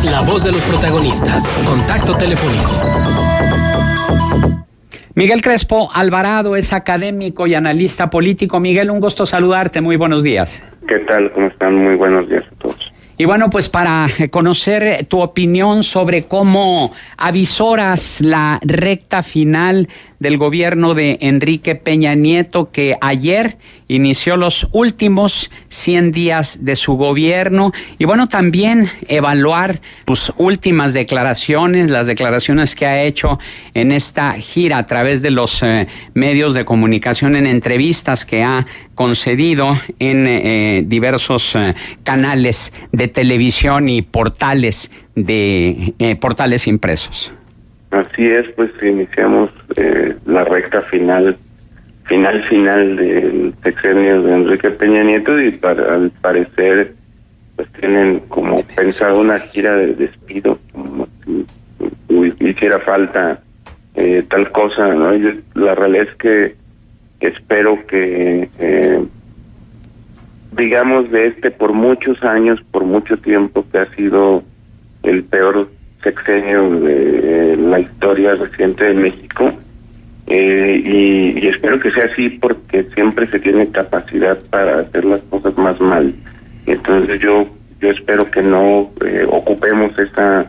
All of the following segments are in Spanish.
La voz de los protagonistas. Contacto telefónico. Miguel Crespo Alvarado es académico y analista político. Miguel, un gusto saludarte. Muy buenos días. ¿Qué tal? ¿Cómo están? Muy buenos días a todos. Y bueno, pues para conocer tu opinión sobre cómo avisoras la recta final del gobierno de Enrique Peña Nieto, que ayer inició los últimos 100 días de su gobierno, y bueno, también evaluar tus últimas declaraciones, las declaraciones que ha hecho en esta gira a través de los medios de comunicación, en entrevistas que ha concedido en diversos canales de televisión y portales portales impresos. Así es, pues iniciamos la recta final del sexenio de Enrique Peña Nieto, y al parecer pues tienen como pensado una gira de despido, como si hiciera falta tal cosa, ¿no? La realidad es que espero que digamos de por muchos años, por mucho tiempo, que ha sido el peor sexenio de la historia reciente de México, y espero que sea así, porque siempre se tiene capacidad para hacer las cosas más mal. Entonces yo espero que no ocupemos esa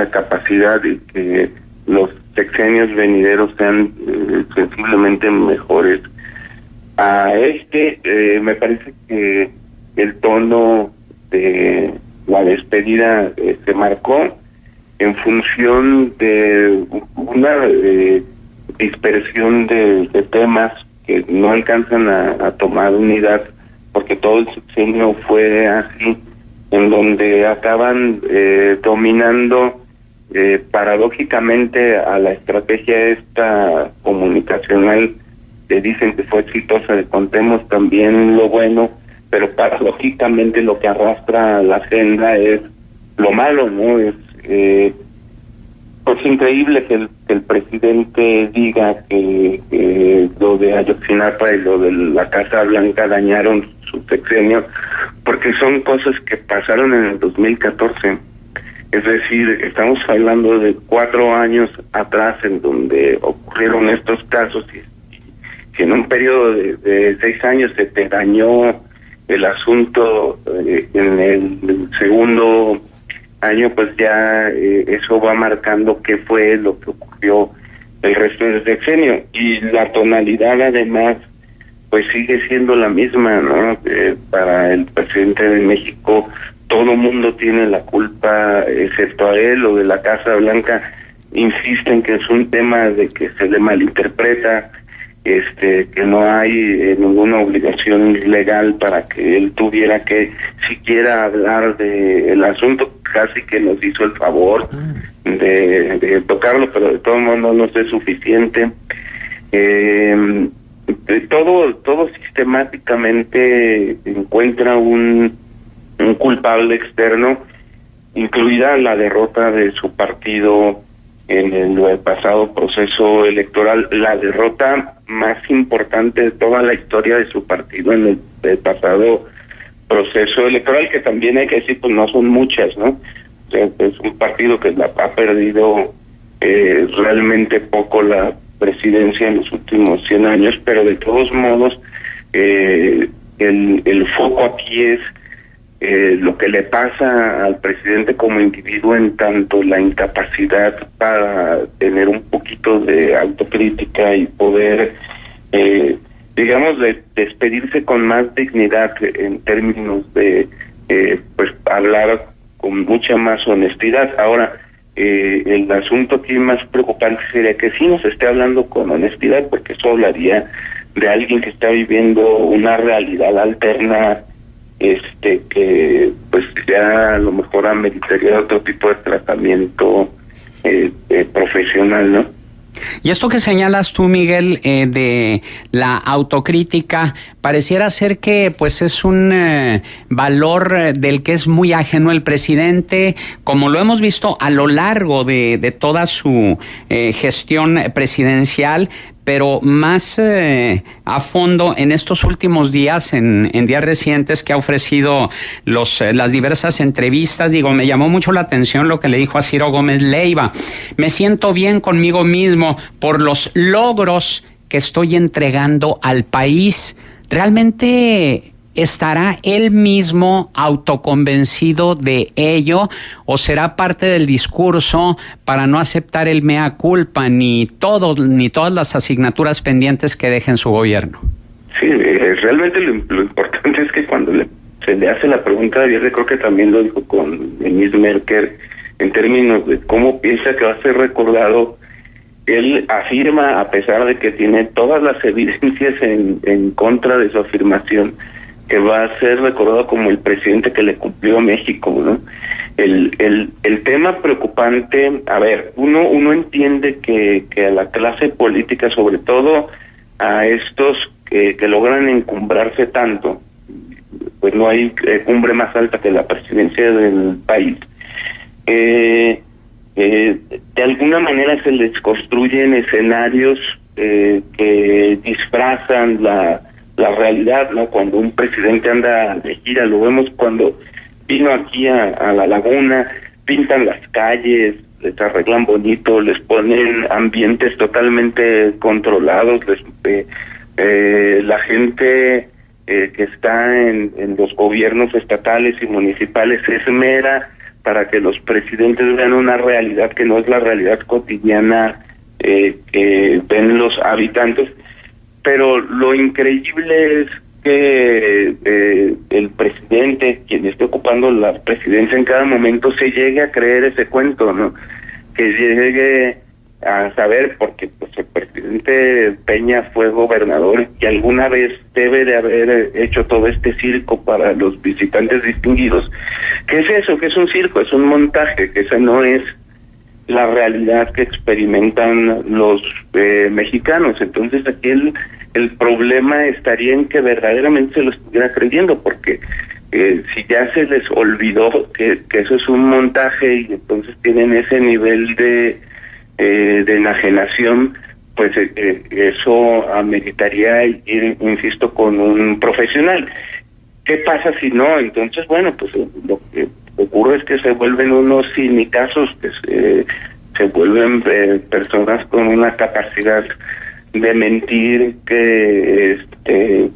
capacidad, y que los sexenios venideros sean sensiblemente mejores. Me parece que el tono de la despedida se marcó en función de una dispersión de temas que no alcanzan a tomar unidad, porque todo el sexenio fue así, en donde acaban dominando paradójicamente a la estrategia esta comunicacional, que dicen que fue exitosa, de contemos también lo bueno, pero paradójicamente lo que arrastra la agenda es lo malo, ¿no? Es pues increíble que el presidente diga que lo de Ayotzinapa y lo de la Casa Blanca dañaron su sexenio, porque son cosas que pasaron en el 2014. Es decir, estamos hablando de 4 años atrás, en donde ocurrieron estos casos, y en un periodo de 6 años se te dañó el asunto, en el segundo año pues ya eso va marcando qué fue lo que ocurrió el resto del sexenio, y la tonalidad además pues sigue siendo la misma, ¿no? Para el presidente de México todo mundo tiene la culpa excepto a él. O de la Casa Blanca insisten que es un tema de que se le malinterpreta, que no hay ninguna obligación legal para que él tuviera que siquiera hablar del asunto. Casi que nos hizo el favor de tocarlo, pero de todo modo no nos es suficiente. Todo sistemáticamente encuentra un culpable externo, incluida la derrota de su partido en el pasado proceso electoral, la derrota más importante de toda la historia de su partido en el pasado proceso electoral, que también hay que decir, pues no son muchas, ¿no? O sea, es un partido que ha perdido realmente poco la presidencia en los últimos 100 años, pero de todos modos el foco aquí es lo que le pasa al presidente como individuo, en tanto la incapacidad para tener un poquito de autocrítica y poder, digamos, de despedirse con más dignidad, en términos de pues hablar con mucha más honestidad. Ahora, el asunto aquí más preocupante sería que sí nos esté hablando con honestidad, porque eso hablaría de alguien que está viviendo una realidad alterna, que pues ya a lo mejor ameritaría otro tipo de tratamiento profesional, ¿no? Y esto que señalas tú, Miguel, de la autocrítica, pareciera ser que pues es un valor del que es muy ajeno el presidente, como lo hemos visto a lo largo de toda su gestión presidencial, pero más a fondo en estos últimos días, en días recientes que ha ofrecido las diversas entrevistas. Digo, me llamó mucho la atención lo que le dijo a Ciro Gómez Leiva. Me siento bien conmigo mismo por los logros que estoy entregando al país. ¿Realmente estará él mismo autoconvencido de ello o será parte del discurso para no aceptar el mea culpa ni todas las asignaturas pendientes que deje en su gobierno? Sí, realmente lo importante es que cuando se le hace la pregunta de ayer, creo que también lo dijo con Denise Merker, en términos de cómo piensa que va a ser recordado. Él afirma, a pesar de que tiene todas las evidencias en contra de su afirmación, que va a ser recordado como el presidente que le cumplió a México, ¿no? El tema preocupante, a ver, uno entiende que a la clase política, sobre todo a estos que logran encumbrarse tanto, pues no hay cumbre más alta que la presidencia del país, de alguna manera se les construyen escenarios que disfrazan la realidad, ¿no? Cuando un presidente anda de gira, lo vemos cuando vino aquí a la laguna, pintan las calles, les arreglan bonito, les ponen ambientes totalmente controlados, la gente que está en los gobiernos estatales y municipales se esmera para que los presidentes vean una realidad que no es la realidad cotidiana que ven los habitantes. Pero lo increíble es que el presidente, quien esté ocupando la presidencia en cada momento, se llegue a creer ese cuento, ¿no? Que llegue a saber, porque pues el presidente Peña fue gobernador y alguna vez debe de haber hecho todo este circo para los visitantes distinguidos. ¿Qué es eso? ¿Qué es un circo? Es un montaje, que esa no es la realidad que experimentan los mexicanos. Entonces aquí el problema estaría en que verdaderamente se lo estuviera creyendo, porque si ya se les olvidó que eso es un montaje y entonces tienen ese nivel de enajenación, pues eso ameritaría ir, insisto, con un profesional. ¿Qué pasa si no? Entonces, bueno, pues lo que ocurre es que se vuelven unos cinicazos, que se vuelven personas con una capacidad de mentir que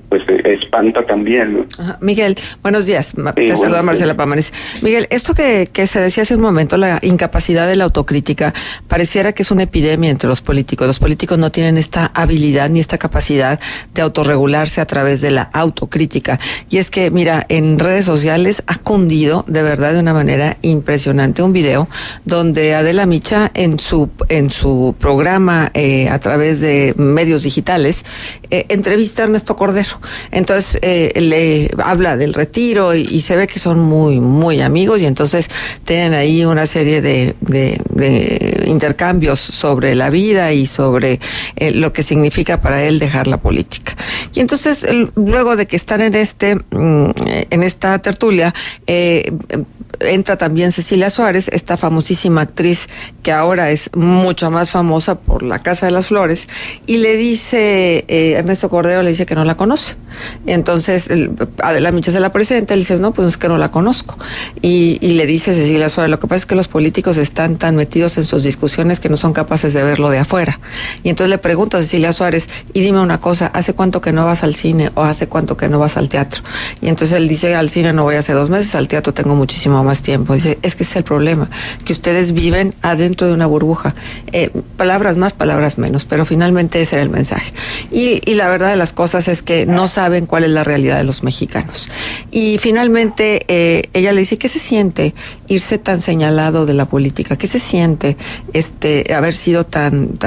pues espanta también, ¿no? Ajá. Miguel, buenos días. Te saluda Marcela Pamanes. Miguel, esto que se decía hace un momento, la incapacidad de la autocrítica, pareciera que es una epidemia entre los políticos. Los políticos no tienen esta habilidad ni esta capacidad de autorregularse a través de la autocrítica. Y es que, mira, en redes sociales ha cundido de verdad de una manera impresionante un video donde Adela Micha en su programa a través de medios digitales entrevista a Ernesto Cordero. Entonces le habla del retiro y se ve que son muy, muy amigos, y entonces tienen ahí una serie de intercambios sobre la vida y sobre lo que significa para él dejar la política. Y entonces luego de que están en esta tertulia, entra también Cecilia Suárez, esta famosísima actriz que ahora es mucho más famosa por La Casa de las Flores, y le dice, Ernesto Cordero le dice que no la conoce. Entonces Adela Micha se la presenta, él dice, no, pues es que no la conozco. Y le dice Cecilia Suárez, lo que pasa es que los políticos están tan metidos en sus discusiones que no son capaces de verlo de afuera. Y entonces le pregunta a Cecilia Suárez, y dime una cosa, ¿hace cuánto que no vas al cine o hace cuánto que no vas al teatro? Y entonces él dice, al cine no voy hace 2 meses, al teatro tengo muchísimo más tiempo. Dice, es que ese es el problema, que ustedes viven adentro de una burbuja. Palabras más, palabras menos, pero finalmente ese era el mensaje. Y la verdad de las cosas es que no saben cuál es la realidad de los mexicanos. Y finalmente ella le dice, ¿qué se siente irse tan señalado de la política? ¿Qué se siente haber sido tan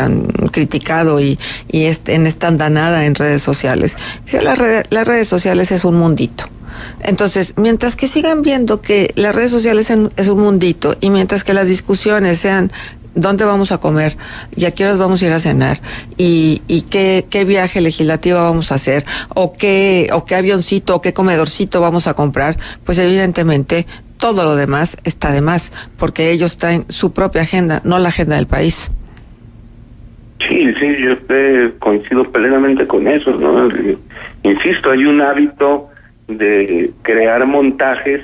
criticado y en esta andanada en redes sociales? Dice, las redes sociales es un mundito. Entonces, mientras que sigan viendo que las redes sociales es un mundito, y mientras que las discusiones sean dónde vamos a comer y a qué horas vamos a ir a cenar y qué viaje legislativo vamos a hacer o qué avioncito o qué comedorcito vamos a comprar, pues evidentemente todo lo demás está de más, porque ellos traen su propia agenda, no la agenda del país. Sí, Sí, yo coincido plenamente con eso, ¿no? Insisto, hay un hábito de crear montajes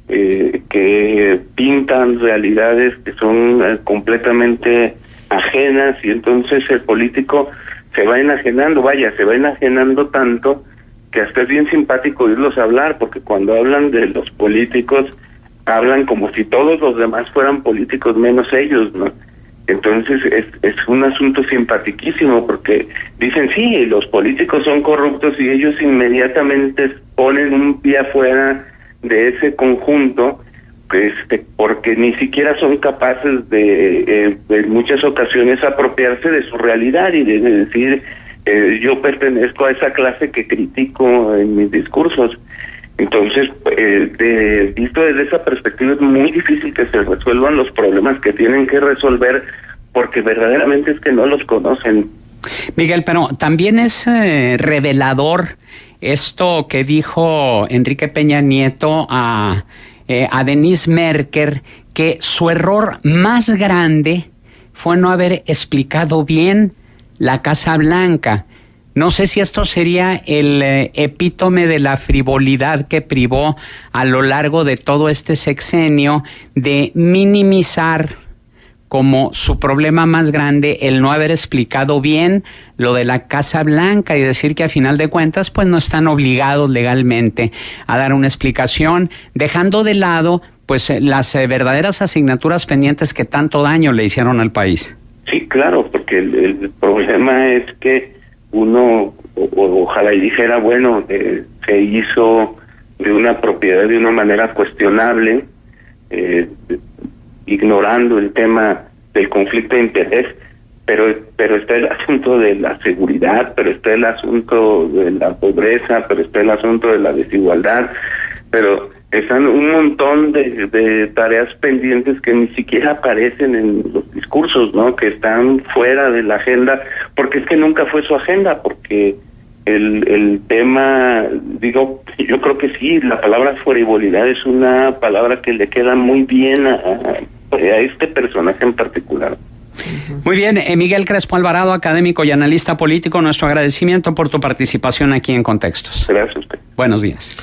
que pintan realidades que son completamente ajenas, y entonces el político se va enajenando tanto que hasta es bien simpático oírlos hablar, porque cuando hablan de los políticos hablan como si todos los demás fueran políticos menos ellos, ¿no? Entonces es un asunto simpaticísimo, porque dicen, sí, los políticos son corruptos, y ellos inmediatamente ponen un pie afuera de ese conjunto, porque ni siquiera son capaces de en muchas ocasiones apropiarse de su realidad y de decir, yo pertenezco a esa clase que critico en mis discursos. Entonces, visto desde esa perspectiva, es muy difícil que se resuelvan los problemas que tienen que resolver, porque verdaderamente es que no los conocen. Miguel, pero también es revelador esto que dijo Enrique Peña Nieto a Denise Merker, que su error más grande fue no haber explicado bien la Casa Blanca. No sé si esto sería el epítome de la frivolidad que privó a lo largo de todo este sexenio, de minimizar como su problema más grande el no haber explicado bien lo de la Casa Blanca, y decir que a final de cuentas pues no están obligados legalmente a dar una explicación, dejando de lado pues las verdaderas asignaturas pendientes que tanto daño le hicieron al país. Sí, claro, porque el problema es que uno ojalá y dijera, bueno, se hizo de una propiedad de una manera cuestionable, ignorando el tema del conflicto de interés, pero está el asunto de la seguridad, pero está el asunto de la pobreza, pero está el asunto de la desigualdad, pero están un montón de tareas pendientes que ni siquiera aparecen en los discursos, ¿no? Que están fuera de la agenda, porque es que nunca fue su agenda, porque el tema, digo, yo creo que sí, la palabra frivolidad es una palabra que le queda muy bien a este personaje en particular. Muy bien, Miguel Crespo Alvarado, académico y analista político, nuestro agradecimiento por tu participación aquí en Contextos. Gracias a usted. Buenos días.